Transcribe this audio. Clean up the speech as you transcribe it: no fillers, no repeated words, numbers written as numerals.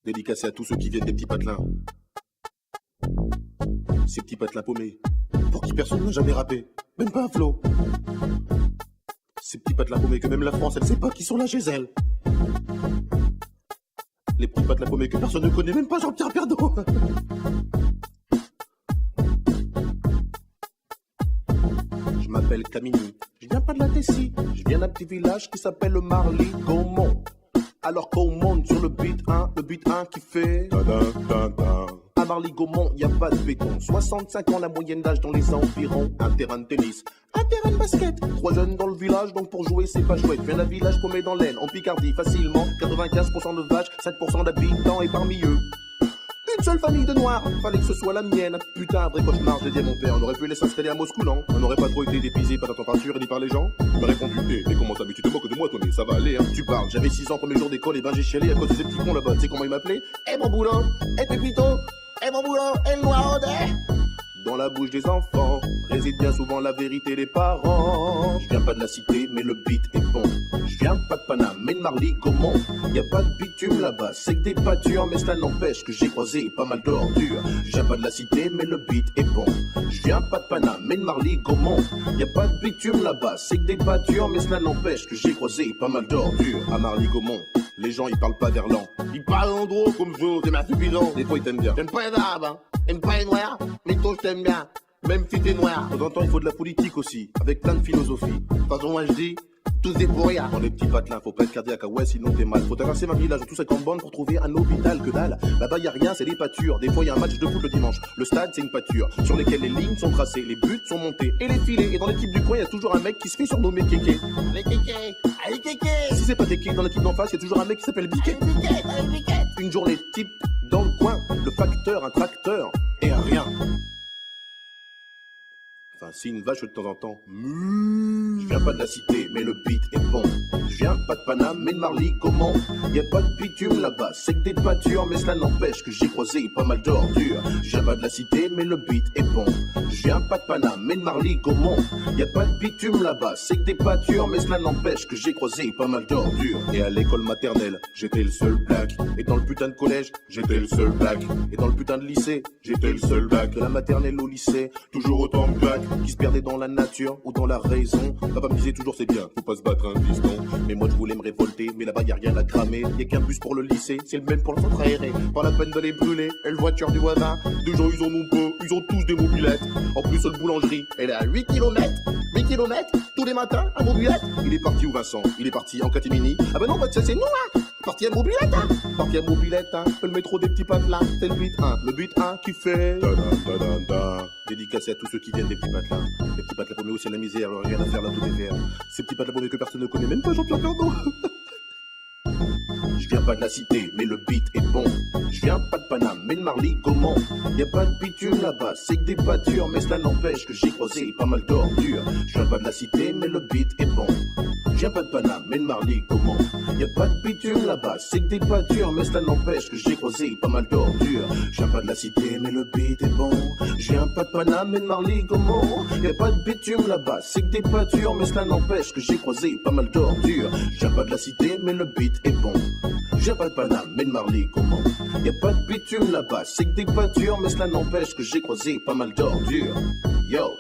Dédicacé à tous ceux qui viennent des petits patelins. Ces petits patelins paumés, pour qui personne n'a jamais rappé, même pas un flow. Ces petits patelins paumés que même la France, elle sait pas qui sont là chez elle. Les petits patelins paumés que personne ne connaît, même pas Jean-Pierre Pernaut. Je m'appelle Camini, je viens pas de la Tessie, je viens d'un petit village qui s'appelle Marly-Gaumont. Alors qu'on monte sur le beat 1 qui fait à Marly-Gaumont, y a pas de béton. 65 ans la moyenne d'âge dans les environs. Un terrain de tennis, un terrain de basket. 3 jeunes dans le village, donc pour jouer c'est pas chouette. Viens d'un village paumé dans l'aine, en Picardie facilement. 95% de vaches, 5% d'habitants et parmi eux une seule famille de noirs, fallait que ce soit la mienne. Putain, un vrai cauchemar, j'ai dit à mon père. On aurait pu laisser s'installer à Moscou, non? On n'aurait pas trop été dépisé par la température et ni par les gens. Il m'a répondu, mais comment ça, mais tu te moques de moi, Tony, ça va aller, hein. Tu parles, j'avais 6 ans, premier jour d'école, et ben j'ai chialé à cause de ces petits cons là-bas. Tu sais comment ils m'appelaient? Eh mon boulot, eh Pépito, eh mon boulot, eh le noir dans la bouche des enfants réside bien souvent la vérité des parents. Je viens pas de la cité, mais le beat est bon. Je viens pas de Paname, mais de Marly-Gaumont. Y a pas de bitume là-bas, c'est que des pâtures, mais cela n'empêche que j'ai croisé pas mal d'ordures. Je viens pas de la cité, mais le beat est bon. Je viens pas de Paname, mais de Marly-Gaumont. Y a pas de bitume là-bas, c'est que des pâtures, mais cela n'empêche que j'ai croisé pas mal d'ordures. À Marly-Gaumont, les gens ils parlent pas verlan. Ils parlent en gros comme je, c'est ma suffisant. Des fois ils t'aiment bien. J'aime pas les arabes, hein. J'aime pas les noirs, mais toi je t'aime bien. Même si t'es noir. De temps en temps il faut de la politique aussi, avec plein de philosophie. De toute façon moi je dis, tous des pour rien. Dans les petits patelins, faut pas être cardiaque, ouais sinon t'es mal. Faut traverser ma village, tous 50 bornes pour trouver un hôpital que dalle. Là-bas y a rien, c'est des pâtures. Des fois y a un match de foot le dimanche. Le stade c'est une pâture, sur lesquelles les lignes sont tracées, les buts sont montés et les filets. Et dans l'équipe du coin y a toujours un mec qui se fait surnommer Kéké. Allez Kéké, allez Kéké. Si c'est pas Kéké, dans l'équipe d'en face y a toujours un mec qui s'appelle Biquet. Une journée type dans le coin, le facteur, un tracteur et un rien. Enfin, si une vache de temps en temps. Je viens pas de la cité, mais le beat est bon. Je viens pas de Paname, mais de Marly-Gaumont. Y a pas de bitume là-bas, c'est que des pâtures, mais cela n'empêche que j'ai croisé pas mal d'ordures. Je viens pas de la cité, mais le beat est bon. Je viens pas de Paname, mais de Marly-Gaumont. Y a pas de bitume là-bas, c'est que des pâtures, mais cela n'empêche que j'ai croisé pas mal d'ordures. Et à l'école maternelle, j'étais le seul black. Et dans le putain de collège, j'étais le seul black. Et dans le putain de lycée, j'étais le seul black. De la maternelle au lycée, toujours autant de black. Qui se perdait dans la nature ou dans la raison. Papa me disait toujours c'est bien, faut pas se battre un piston. Mais moi je voulais me révolter, mais là-bas y a rien à cramer. Y a qu'un bus pour le lycée, c'est le même pour le centre aéré. Pas la peine de les brûler, et le voiture du voisin. Des gens ils en ont peu, ils ont tous des mobilettes. En plus la boulangerie, elle est à 8 km. 8 km, tous les matins, à mobilette. Il est parti où Vincent? Il est parti en catimini. Ah ben non, ça c'est nous hein. Parti à mobilette hein. Parti à mobilette hein. Le métro des petits patelins, c'est le beat 1. Le beat 1 qui fait dédicacé à tous ceux qui viennent des petits patelins. Les petits patelins paumés aussi à la misère, alors rien à faire là tout est vert. Ces petits patelins paumés que personne ne connaît, même pas Jean-Pierre Pernaut. Je viens pas de la cité, mais le beat est bon. Je viens pas de Paname, mais de Marly-Gaumont. Y a pas de bitume là-bas, c'est que des pâtures, mais cela n'empêche que j'ai croisé pas mal d'ordures. Je viens pas de la cité, mais le beat est bon. Je viens pas de Paname, mais de Marly-Gaumont. Y a pas de bitume là-bas, c'est que des pâtures, mais cela n'empêche que j'ai croisé pas mal d'ordures. Je viens pas de la cité, mais le beat est bon. Je viens pas de Paname, mais de Marly-Gaumont. Y a pas de bitume là-bas, c'est que des pâtures, mais cela n'empêche que j'ai croisé pas mal d'ordures. Je viens pas de la cité, mais le beat est bon. Je viens pas de Paname, mais de Marly-Gaumont. Y a pas de bitume là-bas, c'est que des pâtures, mais cela n'empêche que j'ai croisé pas mal d'ordures. Yo.